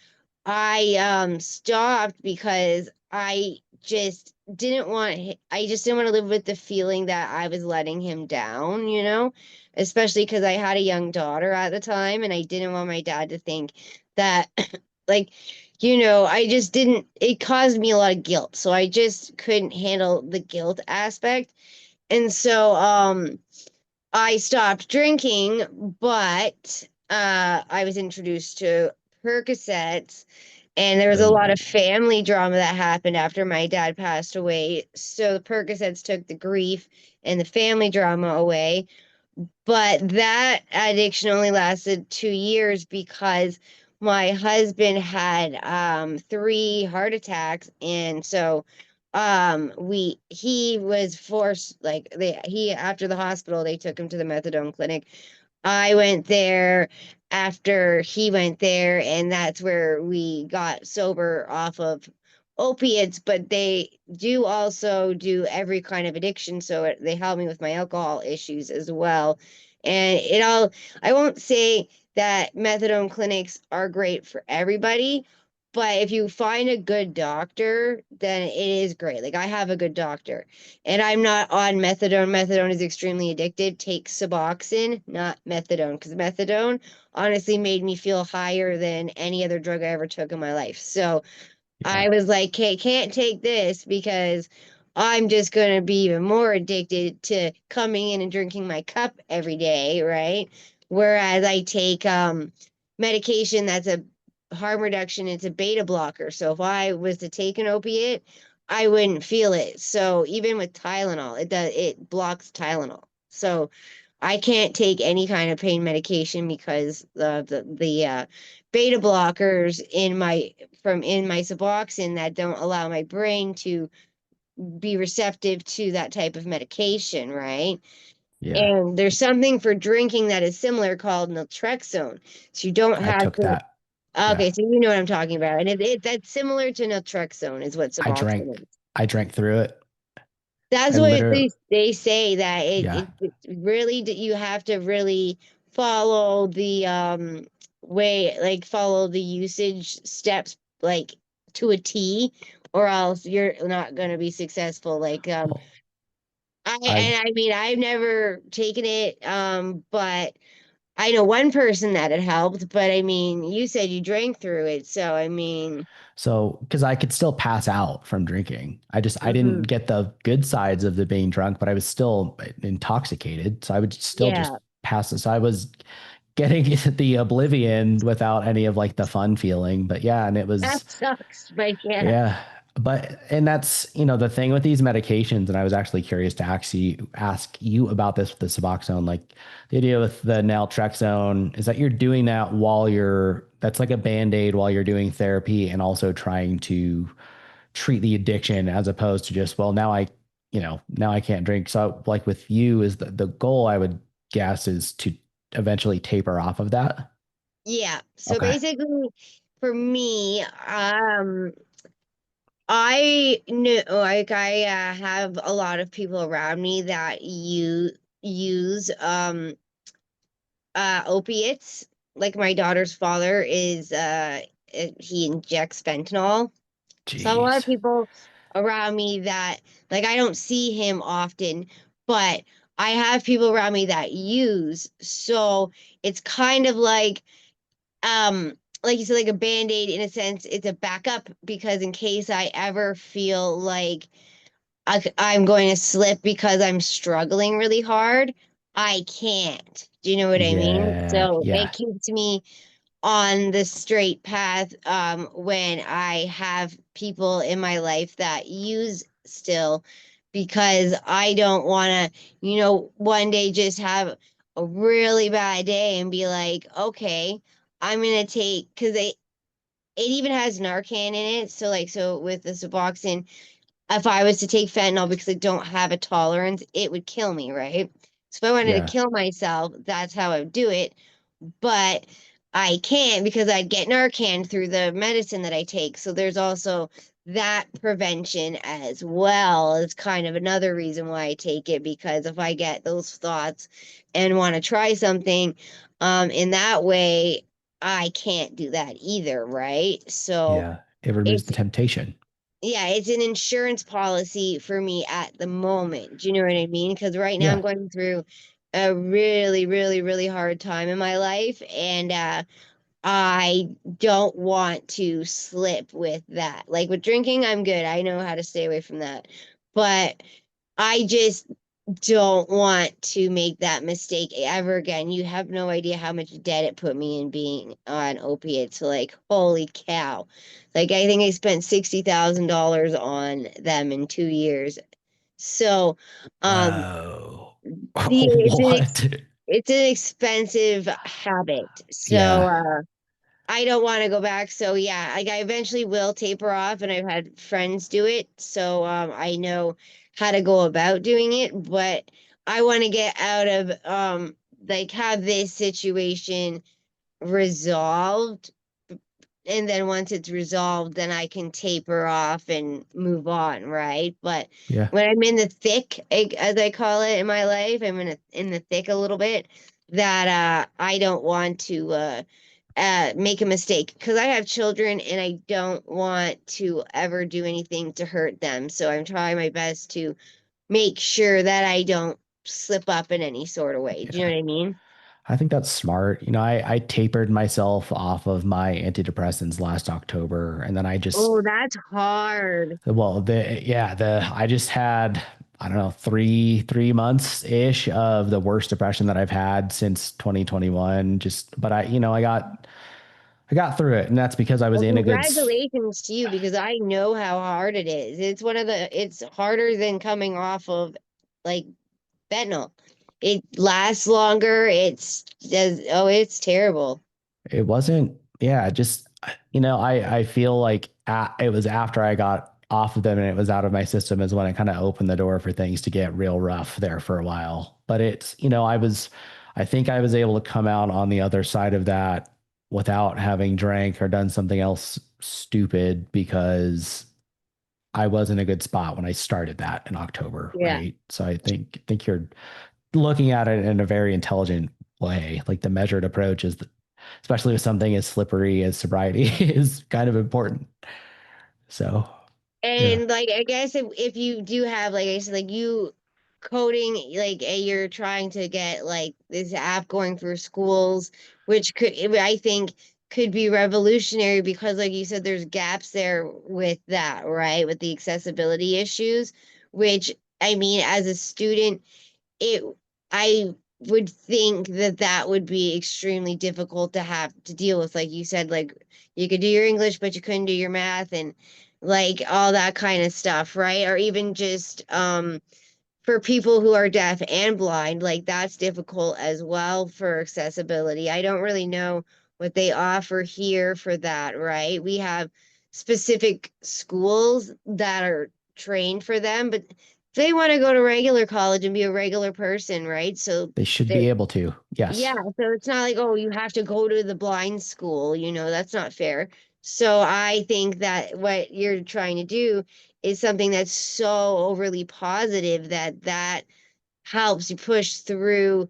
I stopped because I just didn't want to live with the feeling that I was letting him down, especially because I had a young daughter at the time, and I didn't want my dad to think that like I just didn't it caused me a lot of guilt. So I just couldn't handle the guilt aspect. And so I stopped drinking, but I was introduced to Percocets, and there was a lot Oh, of family drama that happened after my dad passed away. So the Percocets took the grief and the family drama away. But that addiction only lasted 2 years because my husband had three heart attacks, and so we he was forced, like he after the hospital they took him to the methadone clinic. I went there after he went there, and that's where we got sober off of opiates, but they do also do every kind of addiction. So they help me with my alcohol issues as well. And I won't say that methadone clinics are great for everybody, but if you find a good doctor, then it is great. Like I have a good doctor, and I'm not on methadone. Methadone is extremely addictive. Take Suboxone, not methadone, because methadone honestly made me feel higher than any other drug I ever took in my life. So yeah, I was like, "Okay, can't take this because I'm just going to be even more addicted to coming in and drinking my cup every day, right?" Whereas I take medication that's a harm reduction, it's a beta blocker. So if I was to take an opiate, I wouldn't feel it. So even with Tylenol, it blocks Tylenol. So I can't take any kind of pain medication because the beta blockers in my Suboxone that don't allow my brain to be receptive to that type of medication, right? yeah. And there's something for drinking that is similar called naltrexone. So you don't I have took to. that. Yeah, Okay, so you know what I'm talking about, and that's similar to naltrexone, is what I drank. Suboxone is. I drank through it. That's I what literally, they say that yeah. it really you have to really follow the way, like follow the usage steps like to a T, or else you're not going to be successful. Like Well, I I mean I've never taken it, but I know one person that it helped. But I mean, you said you drank through it, so I mean, So, because I could still pass out from drinking. I didn't mhm. get the good sides of the being drunk, but I was still intoxicated. So I would still just Yeah, pass it. So I was getting the oblivion without any of like the fun feeling. But yeah, and it that was, sucks. But yeah, yeah. But, and that's, the thing with these medications, and I was actually curious to actually ask you about this with the Suboxone, like the idea with the naltrexone is that you're doing that that's like a band-aid while you're doing therapy and also trying to treat the addiction as opposed to just, well, now I can't drink. So like with you is the goal I would guess is to eventually taper off of that. yeah. So Okay. basically, for me, I knew like I have a lot of people around me that you use opiates. Like my daughter's father is he injects fentanyl. So a lot of Jeez. people around me that, like, I don't see him often, but I have people around me that use. So it's kind of like you said, like a band-aid. In a sense, it's a backup because in case I ever feel like I'm going to slip because I'm struggling really hard, I can't. Do you know what I mean? Yeah. So it Yeah. keeps me on the straight path when I have people in my life that use still, because I don't want to, one day just have a really bad day and be like, okay, I'm gonna take, because it even has Narcan in it. So like, so with the Suboxone, if I was to take fentanyl because I don't have a tolerance, it would kill me, right? So if I wanted to Yeah. kill myself, that's how I would do it. But I can't because I'd get Narcan through the medicine that I take. So there's also that prevention as well. It's kind of another reason why I take it, because if I get those thoughts and want to try something in that way, I can't do that either, right? So Yeah. It removes it's the temptation. yeah, it's an insurance policy for me at the moment. Do you know what I mean? Because right now I'm Yeah. going through a really, really, really hard time in my life, and I don't want to slip with that. Like with drinking, I'm good. I know how to stay away from that. But I just don't want to make that mistake ever again. You have no idea how much debt it put me in being on opiates. Like, holy cow. Like, I think I spent $60,000 on them in 2 years. So, um, Whoa. it's What? it's an expensive habit. So, Yeah. I don't want to go back. So yeah, like I eventually will taper off, and I've had friends do it. So I know how to go about doing it, but I want to get out of like have this situation resolved, and then once it's resolved, then I can taper off and move on, right? But Yeah. when I'm in the thick, as I call it in my life, I'm in the thick a little bit, that I don't want to make a mistake, because I have children and I don't want to ever do anything to hurt them. So I'm trying my best to make sure that I don't slip up in any sort of way. Do you know Yeah. what I mean? I think that's smart. I tapered myself off of my antidepressants last October, and then I just, Oh, that's hard. well, I just had, I don't know, three months ish of the worst depression that I've had since 2021. But I got through it, and that's because I was Well, in a congratulations to you, because I know how hard it is. It's harder than coming off of like fentanyl. It lasts longer. It's terrible. It wasn't, yeah, just, I feel like it was after I got off of them and it was out of my system is when it kind of opened the door for things to get real rough there for a while. But I think I was able to come out on the other side of that without having drank or done something else stupid, because I was in a good spot when I started that in October, Yeah. right? So I think you're looking at it in a very intelligent way. Like the measured approach is, especially with something as slippery as sobriety, is kind of important. So, yeah, And like I guess if you do have, like I said, like you coding, like you're trying to get like this app going for schools, which I think could be revolutionary, because like you said, there's gaps there with that, right? With the accessibility issues, which I mean, as a student, it I would think that that would be extremely difficult to have to deal with. Like you said, like you could do your English, but you couldn't do your math, and like all that kind of stuff, right? Or even just for people who are deaf and blind, like that's difficult as well for accessibility. I don't really know what they offer here for that, right? We have specific schools that are trained for them, but they want to go to regular college and be a regular person, right? So they should they be able to. yeah, Yes. so it's not like, oh, you have to go to the blind school, that's not fair. So I think that what you're trying to do is something that's so overly positive that helps you push through,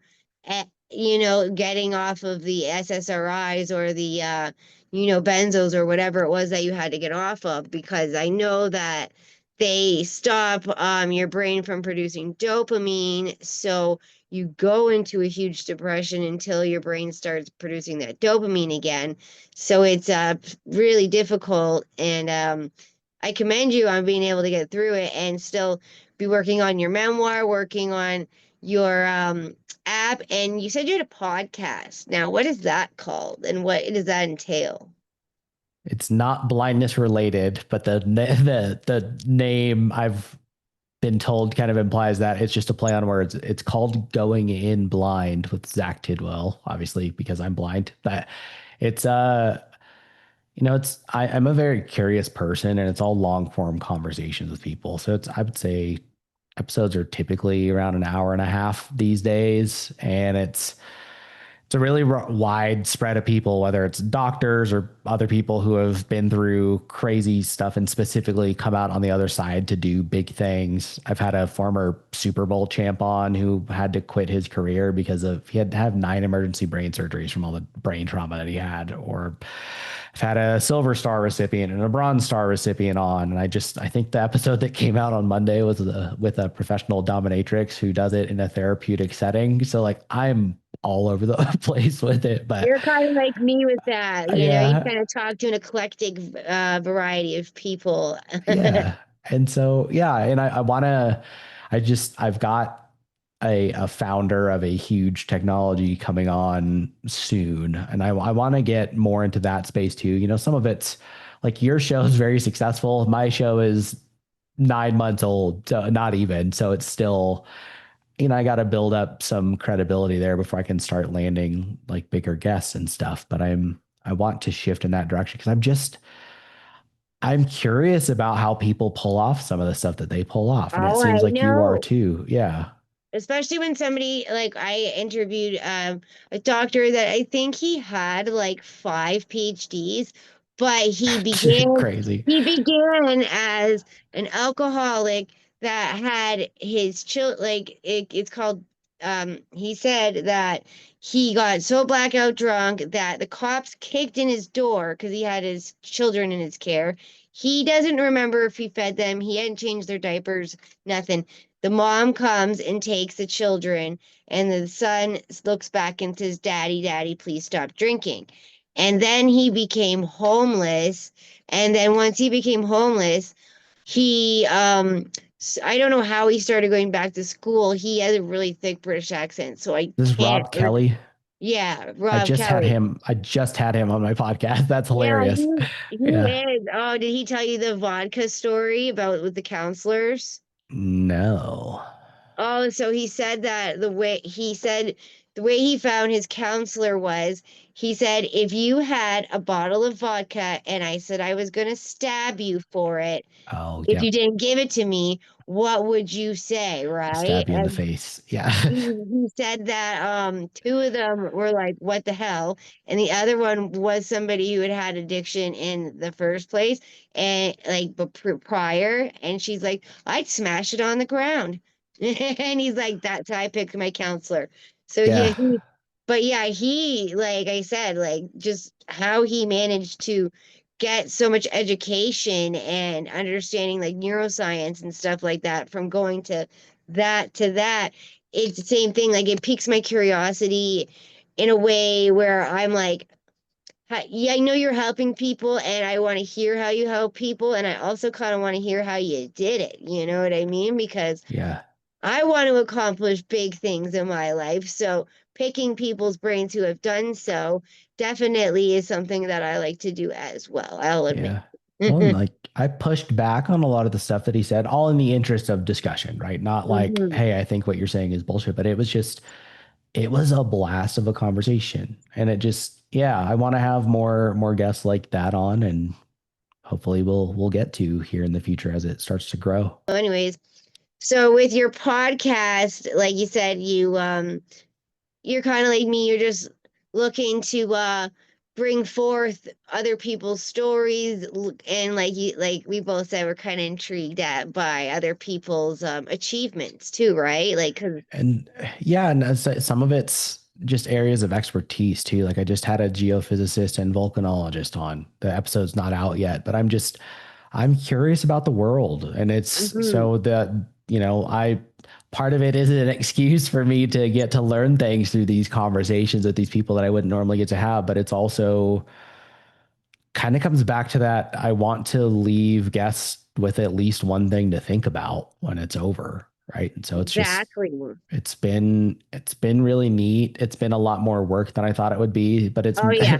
getting off of the SSRIs or the benzos or whatever it was that you had to get off of, because I know that they stop your brain from producing dopamine, so you go into a huge depression until your brain starts producing that dopamine again. So it's really difficult, and I commend you on being able to get through it and still be working on your memoir, working on your app. And you said you had a podcast. Now, what is that called, and what does that entail? It's not blindness related, but the name I've been told kind of implies that it's just a play on words. It's called Going In Blind with Zack Tidwell, obviously because I'm blind. But it's I'm a very curious person, and it's all long form conversations with people. So I would say episodes are typically around an hour and a half these days, and It's a really wide spread of people, whether it's doctors or other people who have been through crazy stuff and specifically come out on the other side to do big things. I've had a former Super Bowl champ on who had to quit his career because of he had to have 9 emergency brain surgeries from all the brain trauma that he had. Or I've had a Silver Star recipient and a Bronze Star recipient on, and I think the episode that came out on Monday was with a professional dominatrix who does it in a therapeutic setting. So like I'm all over the place with it. But You're kind of like me with that. You yeah, kind of talk to an eclectic variety of people. yeah. And so, yeah. And I want to, I've got a founder of a huge technology coming on soon. And I want to get more into that space too. Some of it's like your show is very successful. My show is 9 months old, not even. So it's still, I got to build up some credibility there before I can start landing like bigger guests and stuff. But I want to shift in that direction because I'm curious about how people pull off some of the stuff that they pull off. And it Oh, I seems like you are know. too. Yeah. Especially when somebody like I interviewed a doctor that I think he had like 5 PhDs, but Crazy. he began as an alcoholic that had his like it's called he said that he got so blackout drunk that the cops kicked in his door because he had his children in his care. He doesn't remember if he fed them, he hadn't changed their diapers, nothing. The mom comes and takes the children, and the son looks back and says, "Daddy, Daddy, please stop drinking." And then he became homeless. And then once he became homeless, I don't know how he started going back to school. He has a really thick British accent, so I This is can't. Rob Kelly. Yeah, Rob Kelly. I just had him on my podcast. That's Yeah, hilarious. he Yeah. is. Oh, did he tell you the vodka story about with the counselors? No. Oh, so he said that the way he found his counselor was he said, if you had a bottle of vodka and I said I was going to stab you for it, Oh, if you yep. didn't give it to me, what would you say? Right? Stab you in the face. Yeah. He said that two of them were like, what the hell? And the other one was somebody who had had addiction in the first place and like but prior. And she's like, I'd smash it on the ground. And he's like, that's how I picked my counselor. So yeah, Yeah. but yeah, he, like I said, like just how he managed to get so much education and understanding like neuroscience and stuff like that from going to that. It's the same thing. Like it piques my curiosity in a way where I'm like, yeah, I know you're helping people and I want to hear how you help people. And I also kind of want to hear how you did it. You know what I mean? Because Yeah. I want to accomplish big things in my life. So picking people's brains who have done so definitely is something that I like to do as well. I'll admit. Yeah. Well, and like I pushed back on a lot of the stuff that he said, all in the interest of discussion, right? Not like, Mhm. hey, I think what you're saying is bullshit, but it was a blast of a conversation. And it just, yeah, I want to have more guests like that on, and hopefully we'll get to here in the future as it starts to grow. Anyways, so with your podcast, like you said, you're kind of like me, you're just looking to bring forth other people's stories and like we both said we're kind of intrigued at by other people's achievements too, right? Like cuz And yeah, and some of it's just areas of expertise too. Like I just had a geophysicist and volcanologist on. The episode's not out yet, but I'm curious about the world. And it's mhm, so that, I part of it is an excuse for me to get to learn things through these conversations with these people that I wouldn't normally get to have, but it's also kind of comes back to that. I want to leave guests with at least one thing to think about when it's over. Right. And so exactly. it's been really neat. It's been a lot more work than I thought it would be, but Oh yeah,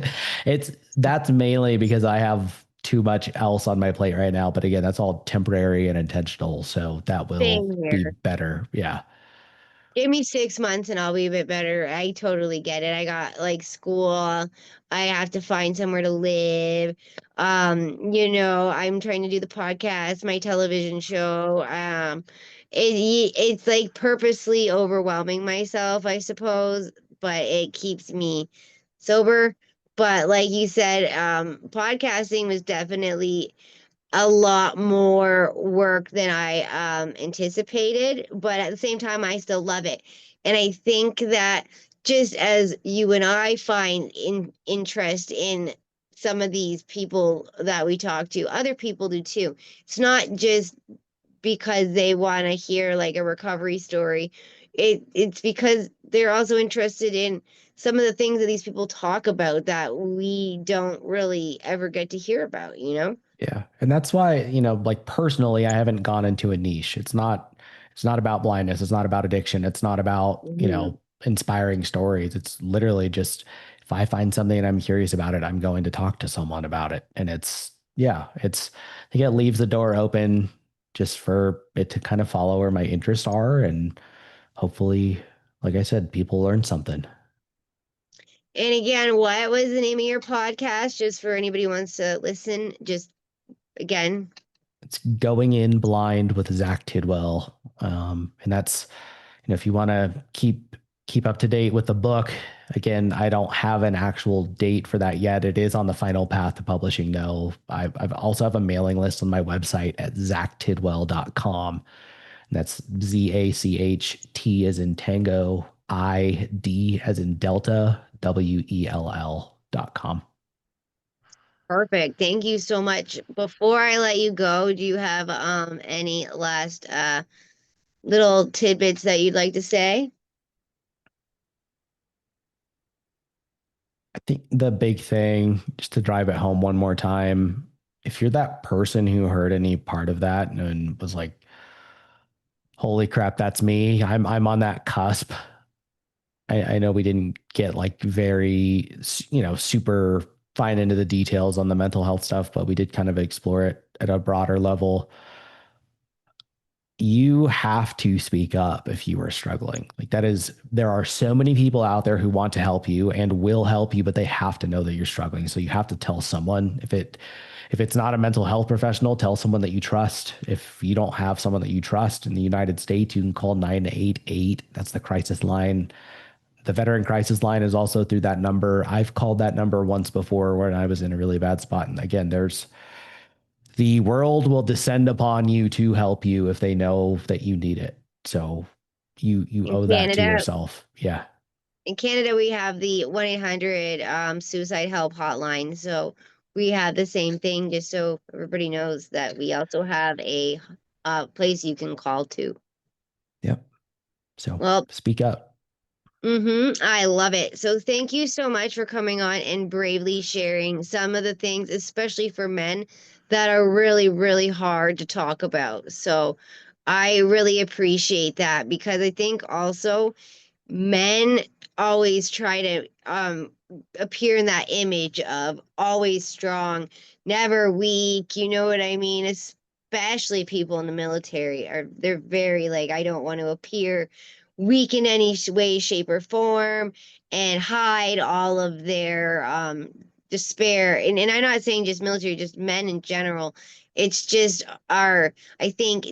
that's mainly because I have too much else on my plate right now. But again, that's all temporary and intentional. So that will same be here. better. Yeah. Give me 6 months and I'll be a bit better. I totally get it. I got like school. I have to find somewhere to live. I'm trying to do the podcast, my television show. It's like purposely overwhelming myself, I suppose, but it keeps me sober. But like you said, podcasting was definitely a lot more work than I anticipated, but at the same time, I still love it. And I think that just as you and I find interest in some of these people that we talk to, other people do too. It's not just because they want to hear like a recovery story. It's because they're also interested in some of the things that these people talk about that we don't really ever get to hear about, you know? Yeah. And that's why, like personally, I haven't gone into a niche. It's not about blindness. It's not about addiction. It's not about, Mhm. inspiring stories. It's literally just if I find something and I'm curious about it, I'm going to talk to someone about it. And I think it leaves the door open just for it to kind of follow where my interests are. And hopefully, like I said, people learn something. And again, what was the name of your podcast? Just for anybody who wants to listen, just again. It's Going In Blind with Zack Tidwell. And that's, if you want to keep up to date with the book, again, I don't have an actual date for that yet. It is on the final path to publishing though. I've also have a mailing list on my website at zacktidwell.com. And that's ZACHT as in tango, ID as in Delta, WELL.com. Perfect. Thank you so much. Before I let you go, do you have any last little tidbits that you'd like to say? I think the big thing, just to drive it home one more time, if you're that person who heard any part of that and was like, holy crap, that's me. I'm on that cusp. I know we didn't get like very, super fine into the details on the mental health stuff, but we did kind of explore it at a broader level. You have to speak up if you are struggling. Like there are so many people out there who want to help you and will help you, but they have to know that you're struggling. So you have to tell someone. If it's not a mental health professional, tell someone that you trust. If you don't have someone that you trust in the United States, you can call 988. That's the crisis line. The veteran crisis line is also through that number. I've called that number once before when I was in a really bad spot. And again, the world will descend upon you to help you if they know that you need it. So you In owe that to Canada, yourself. Yeah. we have the 1-800 suicide help hotline. So we have the same thing, just so everybody knows that we also have a place you can call to. Yep. So Well, speak up. I love it. So thank you so much for coming on and bravely sharing some of the things, especially for men, that are really, really hard to talk about. So I really appreciate that, because I think also men always try to appear in that image of always strong, never weak, you know what I mean? Especially people in the military they're very like, I don't want to appear weak in any way, shape, or form, and hide all of their despair. And I'm not saying just military, just men in general. It's just our, I think,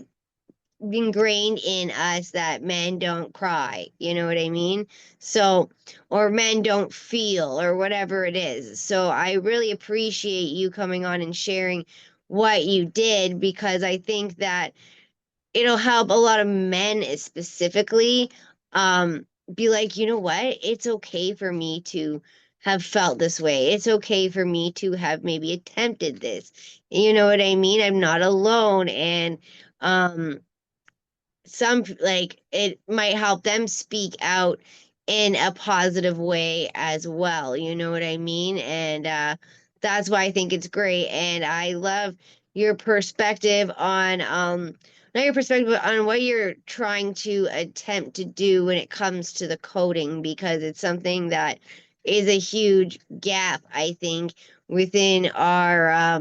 ingrained in us that men don't cry, you know what I mean? So, or men don't feel, or whatever it is. So I really appreciate you coming on and sharing what you did, because I think that it'll help a lot of men specifically be like, you know what, it's okay for me to have felt this way, it's okay for me to have maybe attempted this, you know what I mean? I'm not alone. And um some, like, it might help them speak out in a positive way as well, you know what I mean? And that's why I think it's great. And I love your perspective on not your perspective, but on what you're trying to attempt to do when it comes to the coding, because it's something that is a huge gap, I think, within our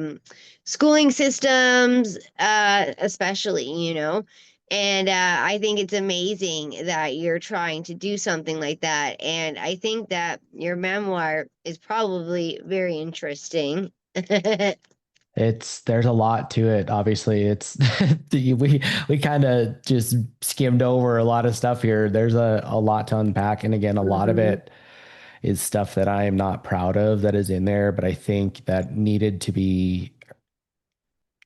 schooling systems, especially, you know. And I think it's amazing that you're trying to do something like that. And I think that your memoir is probably very interesting. There's a lot to it. Obviously, it's we kind of just skimmed over a lot of stuff here. There's a lot to unpack, and again, a lot of Hmm. it is stuff that I am not proud of that is in there, but I think that needed to be,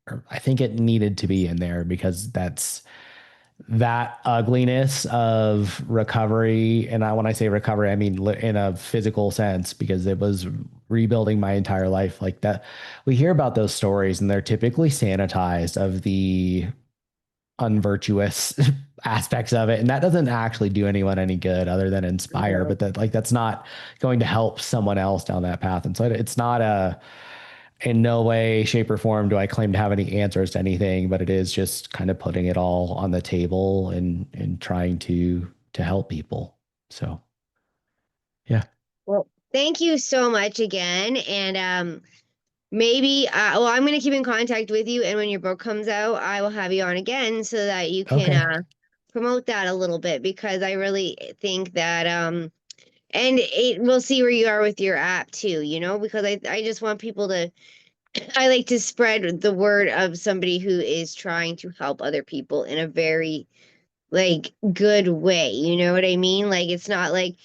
or I think it needed to be in there because that's that ugliness of recovery. And when I say recovery, I mean in a physical sense, because it was rebuilding my entire life like that. We hear about those stories and they're typically sanitized of the unvirtuous aspects of it. And that doesn't actually do anyone any good other than inspire, No. but that's not going to help someone else down that path. And so it's not in no way, shape, or form do I claim to have any answers to anything, but it is just kind of putting it all on the table and trying to help people. So yeah. Well, thank you so much again. And maybe well, I'm gonna keep in contact with you, and when your book comes out, I will have you on again so that you can Okay. promote that a little bit because I really think that and we'll see where you are with your app too, because I just want people to I like to spread the word of somebody who is trying to help other people in a very like good way. You know what I mean? Like it's not like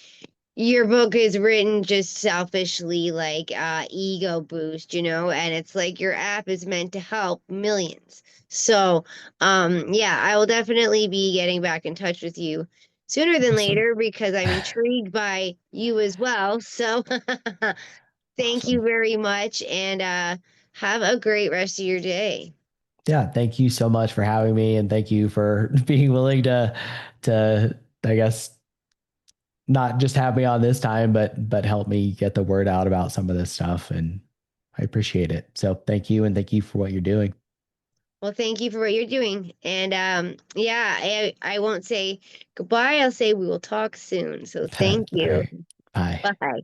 your book is written just selfishly like ego boost, and it's like your app is meant to help millions. So yeah, I will definitely be getting back in touch with you sooner than Awesome. later because I'm intrigued by you as well. So thank you Awesome. very much and have a great rest of your day. Yeah. Thank you so much for having me. And thank you for being willing to, I guess, not just have me on this time, but help me get the word out about some of this stuff. And I appreciate it. So thank you. And thank you for what you're doing. Well, thank you for what you're doing. And yeah, I won't say goodbye. I'll say we will talk soon. So All thank you. right. Bye. Bye.